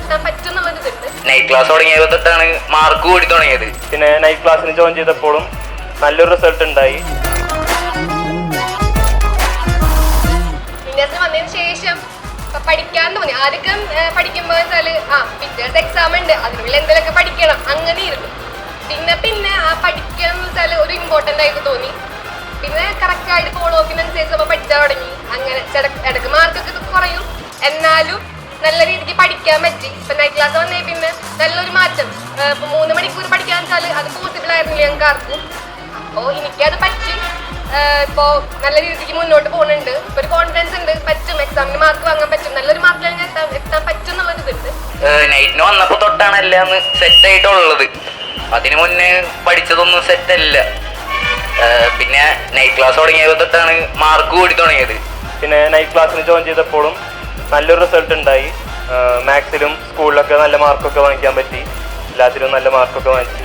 എത്താൻ പറ്റുന്നുള്ളതുണ്ട്. Night class തുടങ്ങിയപ്പോൾ തൊട്ടാണ് മാർക്ക് കൂടി തുടങ്ങിയത്. പിന്നെ നൈറ്റ് ക്ലാസ്സിന് ജോയിൻ ചെയ്തപ്പോഴും നല്ലൊരു റിസൾട്ട് ഉണ്ടായി. വിന്യാസിന് വന്നതിന് ശേഷം പഠിക്കാൻ തോന്നി. ആദ്യം പഠിക്കുമ്പോൾ വെച്ചാല് പിറ്റേത്തെ എക്സാം ഉണ്ട്, അതിനുള്ളിൽ എന്തെങ്കിലുമൊക്കെ പഠിക്കണം അങ്ങനെ ഇരുന്നു. പിന്നെ ആ പഠിക്കണം എന്ന് വെച്ചാൽ ഒരു ഇമ്പോർട്ടൻ്റ് ആയിട്ട് തോന്നി. പിന്നെ കറക്റ്റായിട്ട് ഫോളോ അപ്പിനനുസരിച്ച് പഠിച്ചാൽ തുടങ്ങി. അങ്ങനെ ഇടയ്ക്ക് മാർക്കൊക്കെ കുറയും, എന്നാലും നല്ല രീതിക്ക് പഠിക്കാൻ പറ്റി. ഇപ്പം നൈറ്റ് ക്ലാസ് വന്നേ പിന്നെ നല്ലൊരു മാറ്റം. ഇപ്പം 3 മണിക്കൂർ പഠിക്കാൻ വെച്ചാൽ അത് പോസിബിൾ ആയിരുന്നില്ല ഞങ്ങൾക്ക് ആർക്കും. അപ്പോൾ എനിക്കത് പറ്റി. ഇപ്പോൾ നല്ല രീതിക്ക് മുന്നോട്ട് പോകുന്നുണ്ട്. ഇപ്പോൾ ഒരു കോൺഫിഡൻസ് ഉണ്ട്, പറ്റും, എക്സാമിന് മാർക്ക് വാങ്ങാൻ പറ്റും, നല്ലൊരു മാർക്കിൽ ഞാൻ എത്താൻ പറ്റും എന്നുള്ളതുണ്ട്. നൈറ്റിന് വന്നപ്പോൾ തൊട്ടാണ് എല്ലാം സെറ്റ് ആയിട്ടുള്ളത്. അതിനു മുന്നേ പഠിച്ചതൊന്നും സെറ്റല്ല. പിന്നെ നൈറ്റ് ക്ലാസ് തുടങ്ങിയപ്പോൾ തൊട്ടാണ് മാർക്ക് കൂടി തുടങ്ങിയത്. പിന്നെ നൈറ്റ് ക്ലാസ്സിന് ജോയിൻ ചെയ്തപ്പോഴും നല്ലൊരു റിസൾട്ട് ഉണ്ടായി. മാത്സിലും സ്കൂളിലൊക്കെ നല്ല മാർക്കൊക്കെ വാങ്ങിക്കാൻ പറ്റി. എല്ലാത്തിലും നല്ല മാർക്കൊക്കെ വാങ്ങിച്ചു.